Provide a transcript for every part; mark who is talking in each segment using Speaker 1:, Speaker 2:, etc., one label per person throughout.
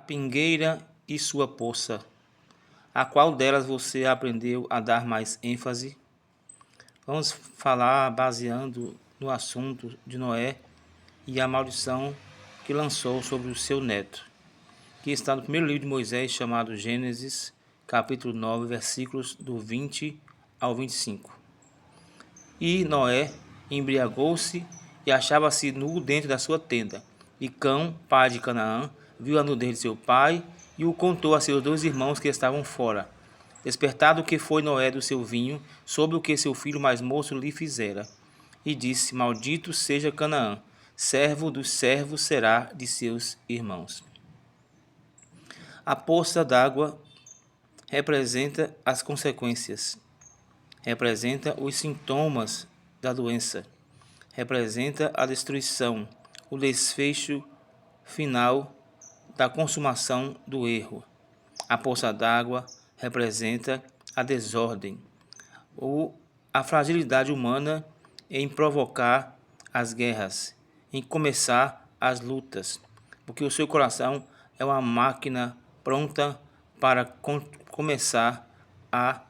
Speaker 1: pingueira e sua poça. A qual delas você aprendeu a dar mais ênfase? Vamos falar baseando no assunto de Noé e a maldição que lançou sobre o seu neto, que está no primeiro livro de Moisés, chamado Gênesis, capítulo 9, versículos do 20 ao 25. E Noé embriagou-se e achava-se nu dentro da sua tenda. E Cão, pai de Canaã, viu a nudez de seu pai e o contou a seus dois irmãos que estavam fora. Despertado que foi Noé do seu vinho, soube o que seu filho mais moço lhe fizera. E disse: Maldito seja Canaã, servo dos servos será de seus irmãos. A poça d'água representa as consequências, representa os sintomas da doença, representa a destruição, o desfecho final da consumação do erro. A poça d'água representa a desordem, ou a fragilidade humana em provocar as guerras, em começar as lutas, porque o seu coração é uma máquina pronta para começar a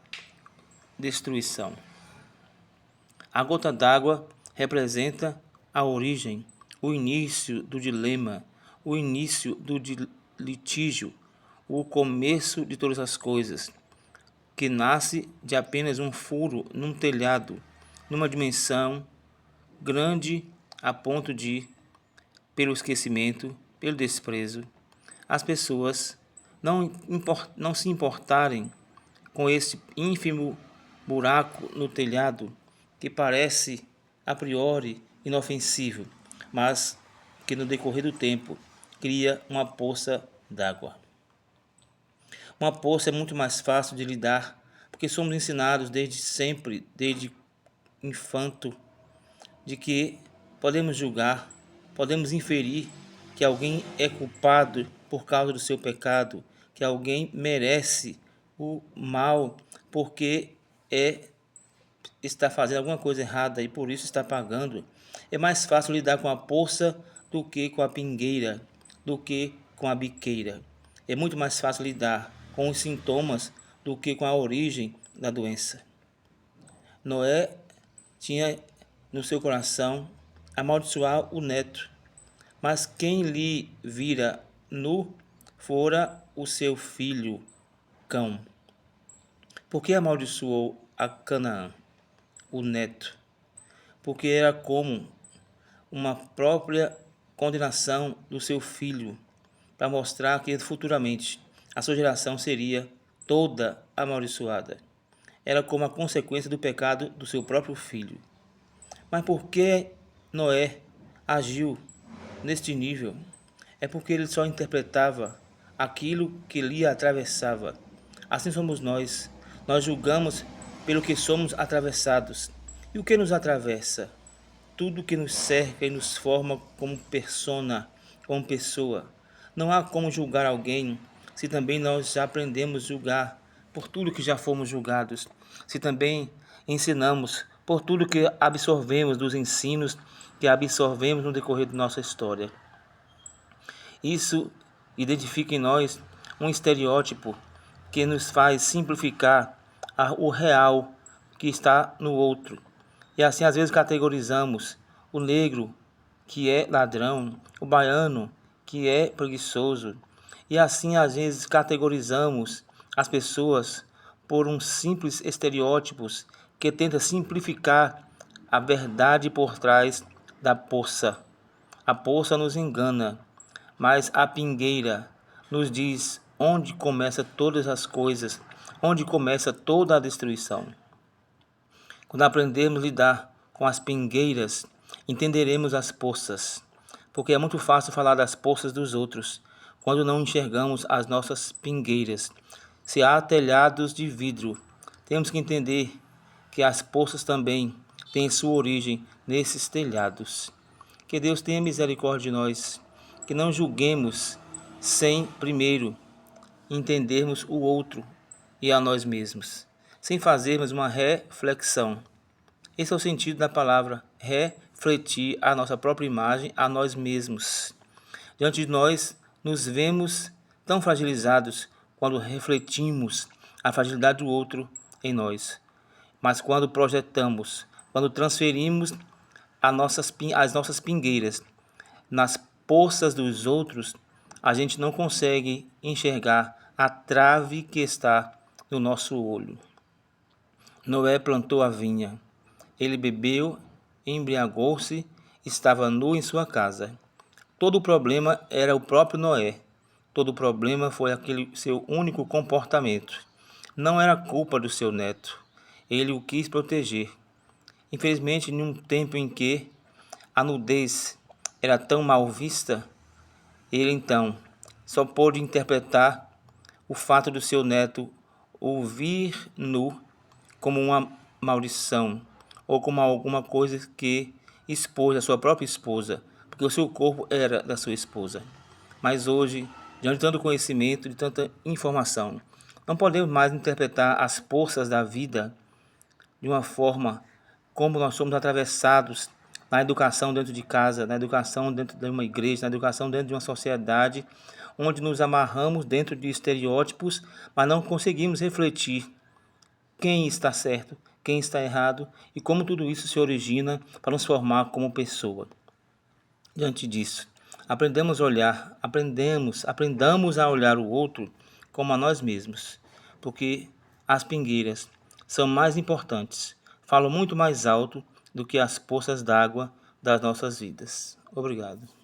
Speaker 1: destruição. A gota d'água representa a origem, o início do dilema, o início do litígio, o começo de todas as coisas, que nasce de apenas um furo num telhado, numa dimensão grande a ponto de, pelo esquecimento, pelo desprezo, as pessoas não se importarem com esse ínfimo buraco no telhado que parece a priori inofensivo, mas que no decorrer do tempo cria uma poça d'água. Uma poça é muito mais fácil de lidar, porque somos ensinados desde sempre, desde infanto, de que podemos julgar, podemos inferir que alguém é culpado por causa do seu pecado, que alguém merece o mal porque está fazendo alguma coisa errada e por isso está pagando. É mais fácil lidar com a poça do que com a pingueira, do que com a biqueira. É muito mais fácil lidar com os sintomas do que com a origem da doença. Noé tinha no seu coração amaldiçoar o neto, mas quem lhe vira nu fora o seu filho Cão. Por que amaldiçoou a Canaã, o neto? Porque era como uma própria condenação do seu filho, para mostrar que futuramente a sua geração seria toda amaldiçoada. Era como a consequência do pecado do seu próprio filho. Mas por que Noé agiu neste nível? É porque ele só interpretava aquilo que lhe atravessava. Assim somos nós. Nós julgamos pelo que somos atravessados. E o que nos atravessa? Tudo que nos cerca e nos forma como persona, como pessoa. Não há como julgar alguém se também nós já aprendemos a julgar por tudo que já fomos julgados. Se também ensinamos por tudo que absorvemos dos ensinos que absorvemos no decorrer de nossa história. Isso identifica em nós um estereótipo que nos faz simplificar o real que está no outro. E assim às vezes categorizamos o negro, que é ladrão, o baiano, que é preguiçoso. E assim às vezes categorizamos as pessoas por um simples estereótipos que tenta simplificar a verdade por trás da poça. A poça nos engana, mas a pingueira nos diz onde começa todas as coisas, onde começa toda a destruição. Quando aprendermos a lidar com as pingueiras, entenderemos as poças, porque é muito fácil falar das poças dos outros, quando não enxergamos as nossas pingueiras. Se há telhados de vidro, temos que entender que as poças também têm sua origem nesses telhados. Que Deus tenha misericórdia de nós, que não julguemos sem primeiro entendermos o outro e a nós mesmos, sem fazermos uma reflexão. Esse é o sentido da palavra refletir a nossa própria imagem a nós mesmos. Diante de nós, nos vemos tão fragilizados quando refletimos a fragilidade do outro em nós. Mas quando projetamos, quando transferimos as nossas pingueiras nas poças dos outros, a gente não consegue enxergar a trave que está no nosso olho. Noé plantou a vinha. Ele bebeu, embriagou-se, estava nu em sua casa. Todo o problema era o próprio Noé. Todo o problema foi aquele seu único comportamento. Não era culpa do seu neto. Ele o quis proteger. Infelizmente, em um tempo em que a nudez era tão mal vista, ele então só pôde interpretar o fato do seu neto o vir nu como uma maldição ou como alguma coisa que expôs a sua própria esposa, porque o seu corpo era da sua esposa. Mas hoje, diante de tanto conhecimento, de tanta informação, não podemos mais interpretar as forças da vida de uma forma como nós somos atravessados na educação dentro de casa, na educação dentro de uma igreja, na educação dentro de uma sociedade, onde nos amarramos dentro de estereótipos, mas não conseguimos refletir quem está certo, quem está errado e como tudo isso se origina para nos formar como pessoa. Diante disso, aprendamos a olhar o outro como a nós mesmos, porque as pingueiras são mais importantes, falam muito mais alto do que as poças d'água das nossas vidas. Obrigado.